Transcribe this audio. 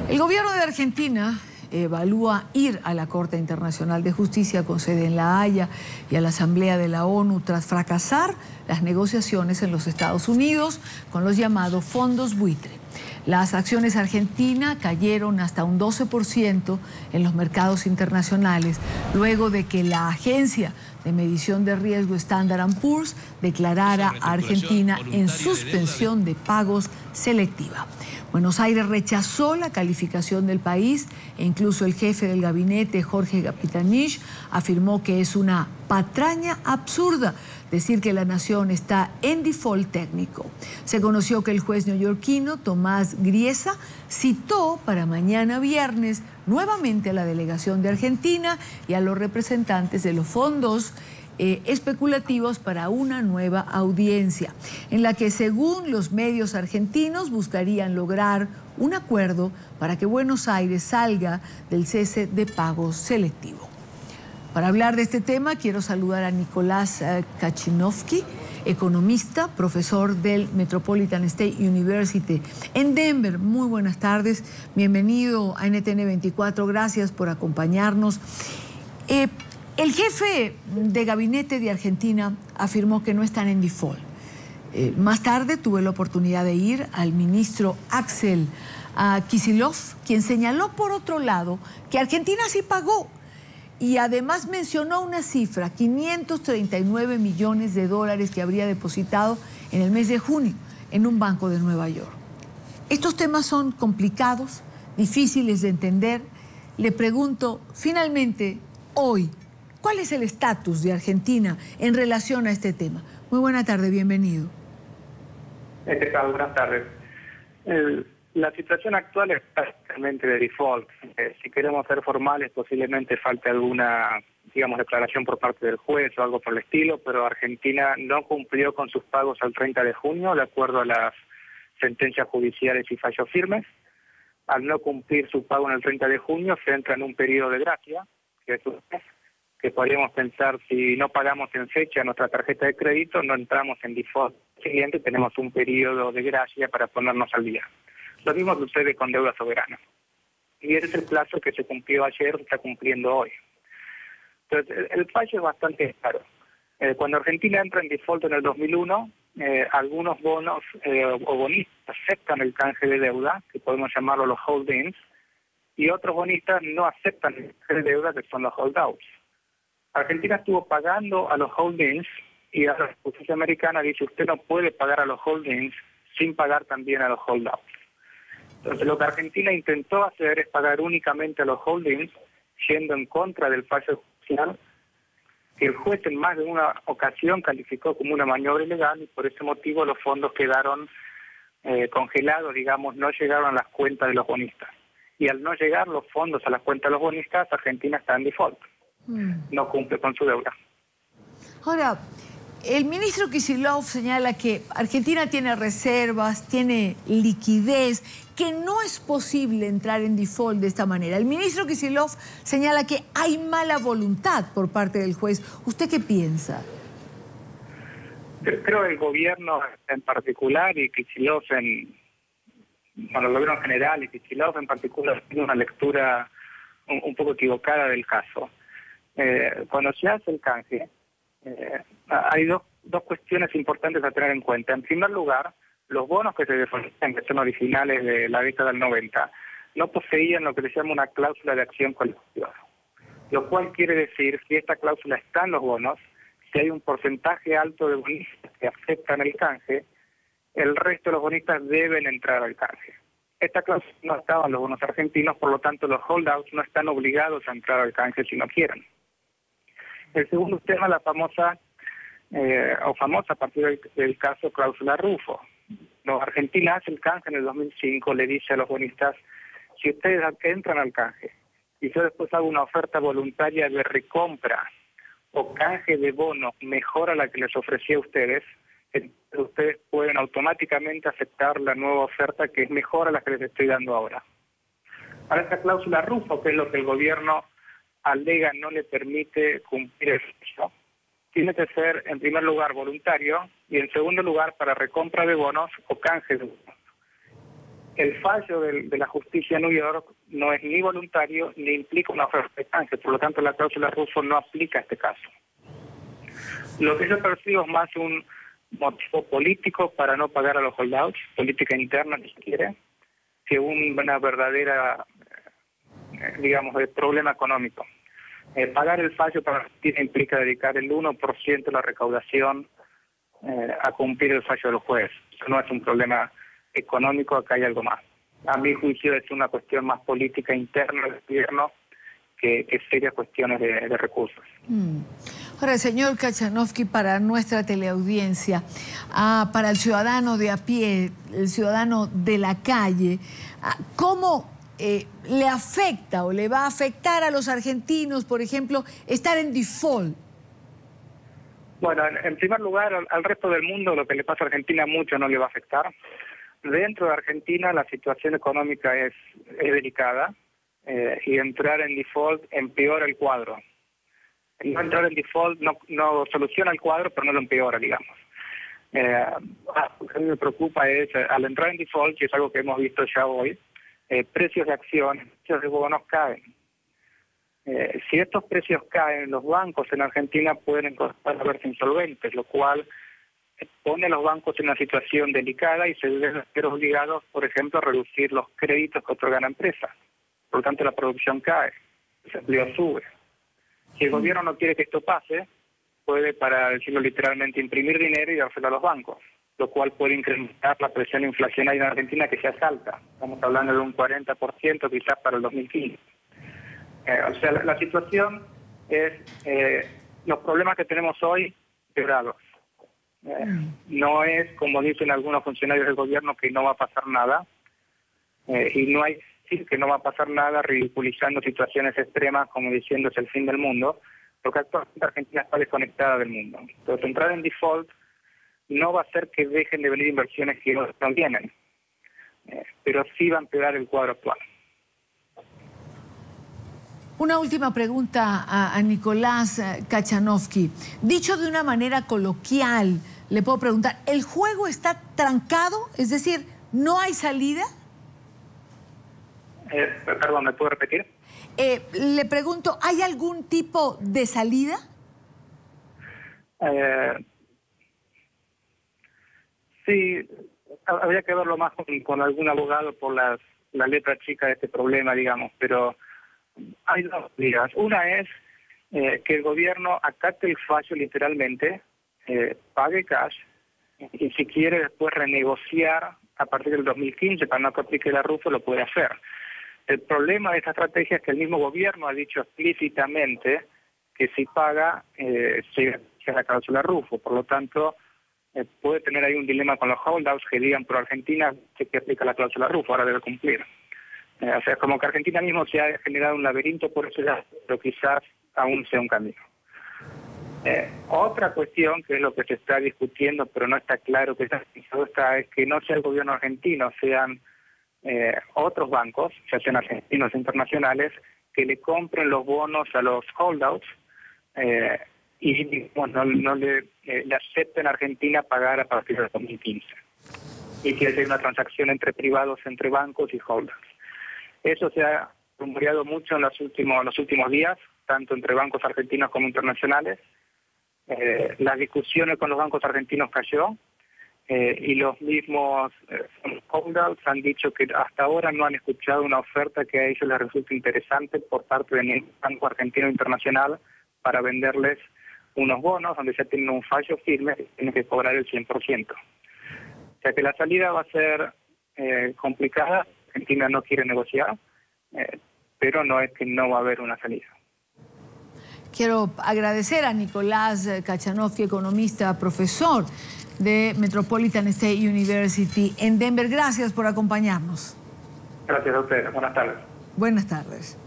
El gobierno de Argentina evalúa ir a la Corte Internacional de Justicia con sede en La Haya y a la Asamblea de la ONU tras fracasar las negociaciones en los Estados Unidos con los llamados fondos buitre. Las acciones argentinas cayeron hasta un 12% en los mercados internacionales luego de que la agencia de medición de riesgo Standard & Poor's declarara a Argentina en suspensión de pagos selectiva. Buenos Aires rechazó la calificación del país e incluso el jefe del gabinete, Jorge Capitanich, afirmó que es una patraña absurda decir que la nación está en default técnico. Se conoció que el juez neoyorquino Tomás Griesa citó para mañana viernes nuevamente a la delegación de Argentina y a los representantes de los fondos especulativos para una nueva audiencia, en la que según los medios argentinos buscarían lograr un acuerdo para que Buenos Aires salga del cese de pagos selectivo. Para hablar de este tema quiero saludar a Nicolás Kachinovsky, economista, profesor del Metropolitan State University en Denver. Muy buenas tardes, bienvenido a NTN 24, gracias por acompañarnos. El jefe de gabinete de Argentina afirmó que no están en default. Más tarde tuve la oportunidad de ir al ministro Axel Kicillof, quien señaló por otro lado que Argentina sí pagó y además mencionó una cifra, 539 millones de dólares que habría depositado en el mes de junio en un banco de Nueva York. Estos temas son complicados, difíciles de entender. Le pregunto, finalmente, hoy, ¿cuál es el estatus de Argentina en relación a este tema? Muy buena tarde, bienvenido. ¿Qué tal? Buenas tardes. La situación actual es prácticamente de default. Si queremos ser formales, posiblemente falte alguna, declaración por parte del juez o algo por el estilo, pero Argentina no cumplió con sus pagos al 30 de junio, de acuerdo a las sentencias judiciales y fallos firmes. Al no cumplir su pago en el 30 de junio, se entra en un periodo de gracia, que es un mes, que podríamos pensar si no pagamos en fecha nuestra tarjeta de crédito, no entramos en default. Siguiente, tenemos un periodo de gracia para ponernos al día. Lo mismo sucede con deuda soberana. Y ese es el plazo que se cumplió ayer, se está cumpliendo hoy. Entonces, el fallo es bastante claro. Cuando Argentina entra en default en el 2001, algunos bonos o bonistas aceptan el canje de deuda, que podemos llamarlo los hold-ins, y otros bonistas no aceptan el canje de deuda, que son los hold-outs. Argentina estuvo pagando a los hold-ins y a la justicia americana dice usted no puede pagar a los hold-ins sin pagar también a los hold-outs. Entonces lo que Argentina intentó hacer es pagar únicamente a los hold-ins, yendo en contra del fallo judicial, que el juez en más de una ocasión calificó como una maniobra ilegal y por ese motivo los fondos quedaron congelados, no llegaron a las cuentas de los bonistas. Y al no llegar los fondos a las cuentas de los bonistas, Argentina está en default. No cumple con su deuda. Ahora, el ministro Kicillof señala que Argentina tiene reservas, tiene liquidez, que no es posible entrar en default de esta manera. El ministro Kicillof señala que hay mala voluntad por parte del juez. ¿Usted qué piensa? Creo que el gobierno en particular y Kicillof el gobierno en general y Kicillof en particular tiene una lectura un poco equivocada del caso. Cuando se hace el canje, hay dos cuestiones importantes a tener en cuenta. En primer lugar, los bonos que se depositan, que son originales de la década del 90, no poseían lo que se llama una cláusula de acción colectiva. Lo cual quiere decir, si esta cláusula está en los bonos, si hay un porcentaje alto de bonistas que aceptan el canje, el resto de los bonistas deben entrar al canje. Esta cláusula no estaba en los bonos argentinos, por lo tanto los holdouts no están obligados a entrar al canje si no quieren. El segundo tema, la famosa a partir del caso cláusula Rufo. Argentina hace el canje en el 2005, le dice a los bonistas, si ustedes entran al canje y yo después hago una oferta voluntaria de recompra o canje de bono mejor a la que les ofrecí a ustedes, ustedes pueden automáticamente aceptar la nueva oferta que es mejor a la que les estoy dando ahora. Ahora esta cláusula Rufo, que es lo que el gobierno alega no le permite cumplir el hecho, tiene que ser en primer lugar voluntario y en segundo lugar para recompra de bonos o canje de bonos. el fallo de la justicia en New York no es ni voluntario ni implica una oferta de canje, por lo tanto la cláusula Ruffo no aplica a este caso. Lo que yo percibo es más un motivo político para no pagar a los holdouts, política interna si se quiere, que una verdadera, digamos, de problema económico. Pagar el fallo para Argentina implica dedicar el 1% de la recaudación a cumplir el fallo de los jueces. Eso no es un problema económico, acá hay algo más. A mi juicio es una cuestión más política interna del gobierno que serias cuestiones de recursos. Ahora, señor Kachanowski, para nuestra teleaudiencia, para el ciudadano de a pie, el ciudadano de la calle, ¿cómo le afecta o le va a afectar a los argentinos, por ejemplo, estar en default? Bueno, en primer lugar, al resto del mundo lo que le pasa a Argentina mucho no le va a afectar. Dentro de Argentina la situación económica es delicada y entrar en default empeora el cuadro. No entrar en default no soluciona el cuadro, pero no lo empeora, digamos. Lo que a mí me preocupa es, al entrar en default, que es algo que hemos visto ya hoy, precios de acciones, precios de bonos caen. Si estos precios caen, los bancos en Argentina pueden encontrar a verse insolventes, lo cual pone a los bancos en una situación delicada y se deben ver obligados, por ejemplo, a reducir los créditos que otorgan a empresas. Por lo tanto, la producción cae, el desempleo sube. Si el gobierno no quiere que esto pase, puede, para decirlo literalmente, imprimir dinero y dárselo a los bancos, lo cual puede incrementar la presión inflacionaria en Argentina, que ya es alta. Estamos hablando de un 40% quizás para el 2015. O sea, la situación es los problemas que tenemos hoy empeorados. No es, como dicen algunos funcionarios del gobierno, que no va a pasar nada, y no hay que decir que no va a pasar nada ridiculizando situaciones extremas como diciendo es el fin del mundo, porque actualmente Argentina está desconectada del mundo. Entonces, entrar en default no va a hacer que dejen de venir inversiones que no vienen, pero sí va a empeorar el cuadro actual. Una última pregunta a Nicolás Kachanowski. Dicho de una manera coloquial, le puedo preguntar, ¿el juego está trancado? Es decir, ¿no hay salida? Perdón, ¿me puedo repetir? Le pregunto, ¿hay algún tipo de salida? Sí, habría que verlo más con algún abogado por la letra chica de este problema, digamos, pero hay dos vías. Una es que el gobierno acate el fallo literalmente, pague cash, y si quiere después renegociar a partir del 2015 para no que aplique la Ruffo, lo puede hacer. El problema de esta estrategia es que el mismo gobierno ha dicho explícitamente que si paga, se la cláusula Ruffo. Por lo tanto, puede tener ahí un dilema con los holdouts que digan, pero Argentina sé que aplica la cláusula Ruffo, ahora debe cumplir. O sea, como que Argentina mismo se ha generado un laberinto por eso ya, pero quizás aún sea un camino. Otra cuestión, que es lo que se está discutiendo, pero no está claro que está, es que no sea el gobierno argentino, sean otros bancos, ya sean argentinos o internacionales, que le compren los bonos a los holdouts y bueno, no le acepten a Argentina pagar a partir del 2015. Y que haya una transacción entre privados, entre bancos y holdouts. Eso se ha rumoreado mucho en los últimos días, tanto entre bancos argentinos como internacionales. Las discusiones con los bancos argentinos cayó y los mismos holdouts han dicho que hasta ahora no han escuchado una oferta que a ellos les resulte interesante por parte de ningún banco argentino internacional para venderles unos bonos donde ya tienen un fallo firme y tienen que cobrar el 100%. O sea que la salida va a ser complicada. Argentina no quiere negociar, pero no es que no va a haber una salida. Quiero agradecer a Nicolás Kachanowski, economista, profesor de Metropolitan State University en Denver. Gracias por acompañarnos. Gracias a ustedes. Buenas tardes. Buenas tardes.